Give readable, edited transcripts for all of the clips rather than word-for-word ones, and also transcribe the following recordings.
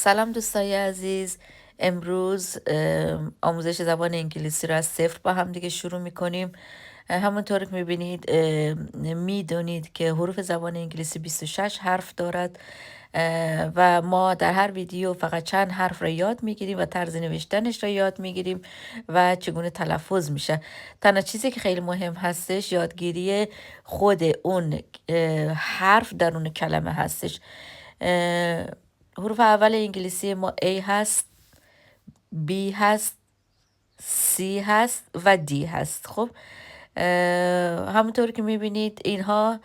سلام دوستای عزیز. امروز آموزش زبان انگلیسی را از صفر با هم دیگه شروع میکنیم. همونطور که میبینید میدونید که حروف زبان انگلیسی 26 حرف دارد و ما در هر ویدیو فقط چند حرف را یاد میگیریم و طرز نوشتنش را یاد میگیریم و چگونه تلفظ میشه. تنها چیزی که خیلی مهم هستش یادگیری خود اون حرف در اون کلمه هستش. حروف اول انگلیسی ما A هست، B هست، C هست و D هست. خب همونطور که میبینید اینها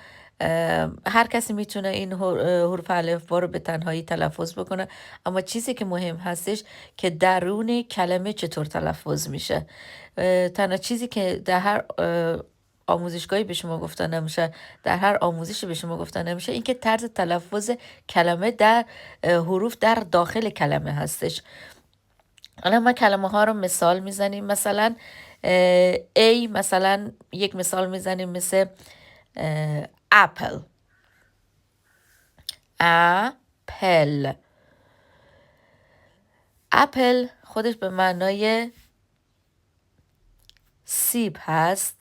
هر کسی میتونه این حروف الفبا رو به تنهایی تلفظ بکنه، اما چیزی که مهم هستش که درون کلمه چطور تلفظ میشه. تنها چیزی که در هر آموزشگاهی به شما گفتن نمیشه، در هر آموزشی به شما گفتن نمیشه، اینکه طرز تلفظ کلمه در حروف در داخل کلمه هستش. الان ما کلمه ها رو مثال میزنیم. مثلا A، مثلا یک مثال میزنیم مثل اپل. اپل. اپل خودش به معنای سیب هست.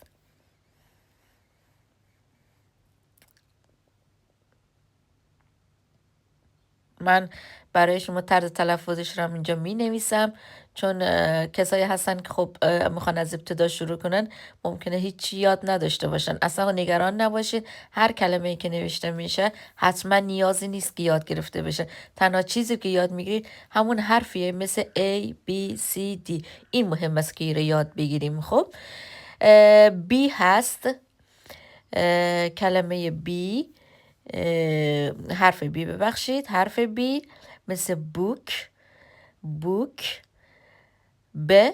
من برای شما طرز تلفظش رو اینجا می نویسم، چون کسایی هستن که خب میخوان از ابتدا شروع کنن، ممکنه هیچی یاد نداشته باشن. اصلا نگران نباشید، هر کلمه ای که نوشته میشه حتما نیازی نیست که یاد گرفته بشه. تنها چیزی که یاد میگیرید همون حرفیه مثل A, B, C, D. این مهم است که رو یاد بگیریم. خب B هست. کلمه B، حرف بی، ببخشید، حرف بی مثل بوک، بوک، ب،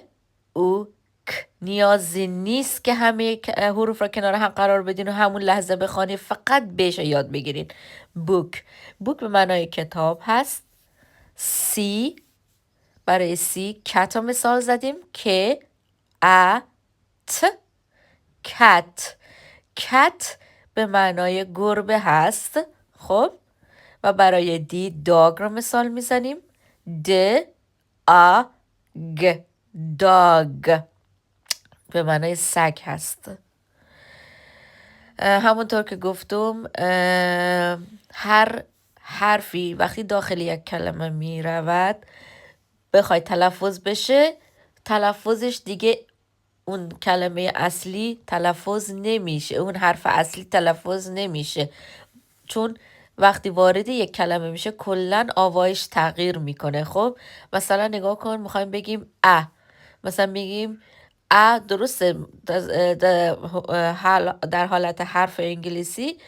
او، ک. نیازی نیست که همه حروف را کنار هم قرار بدین و همون لحظه بخوانید، فقط بهش یاد بگیرین. بوک. بوک به معنای کتاب هست. سی، برای سی کت مثال زدیم که ا، ت، کت. کت به معنای گربه هست. خب و برای دی داگ رو مثال میزنیم. د، آ، گ، داگ به معنای سگ هست. همونطور که گفتم هر حرفی وقتی داخل یک کلمه می رود بخوای تلفظ بشه، تلفظش دیگه اون کلمه اصلی تلفظ نمیشه، اون حرف اصلی تلفظ نمیشه، چون وقتی وارد یک کلمه میشه کلن آوایش تغییر میکنه. خب مثلا نگاه کن، میخوایم بگیم ا، مثلا میگیم ا، درسته در حالت حرف انگلیسی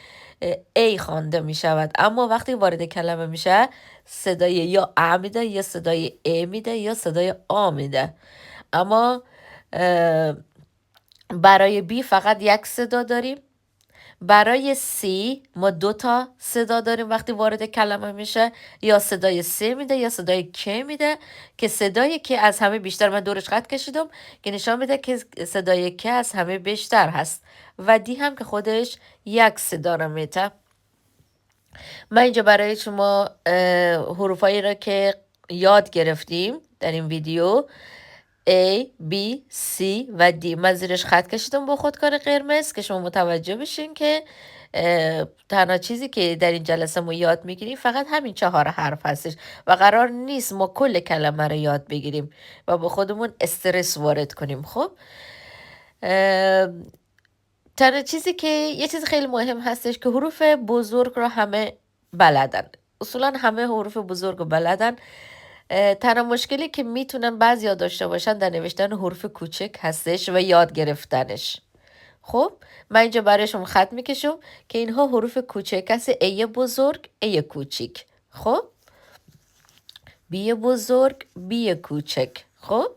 ای خوانده میشود، اما وقتی وارد کلمه میشه صدای یا ا میده یا صدای ای میده یا صدای آ میده. اما برای بی فقط یک صدا داریم. برای سی ما 2 تا صدا داریم وقتی وارد کلمه میشه، یا صدای سی میده یا صدای که میده، که صدای که از همه بیشتر، من دورش خط کشیدم که نشان میده که صدای که از همه بیشتر هست، و دی هم که خودش یک صدا رو میده. من اینجا برای شما حروفایی را که یاد گرفتیم در این ویدیو A, B, C و D من زیرش خط کشیدم با خودکار قرمز که شما متوجه بشین که تنها چیزی که در این جلسه ما یاد میگیریم فقط همین 4 حرف هستش و قرار نیست ما کل کلمه رو یاد بگیریم و با خودمون استرس وارد کنیم. خب تنها چیزی که یه چیز خیلی مهم هستش که حروف بزرگ رو همه بلدن، اصولا همه حروف بزرگ رو بلدن. تنها مشکلی که میتونن بعضیا داشته باشن در نوشتن حروف کوچک هستش و یاد گرفتنش. خب من اینجا برایشون خط میکشم که اینها حروف کوچک هست، ای بزرگ، ای کوچیک. خب بی بزرگ، بی کوچک. خب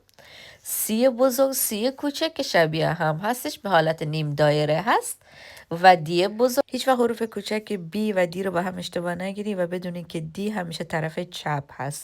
سی بزرگ، سی کوچک که شبیه هم هستش، به حالت نیم دایره هست، و دی بزرگ. هیچ وقت حروف کوچک بی و دی رو با هم اشتباه نگیری و بدونید که دی همیشه طرف چپ هست.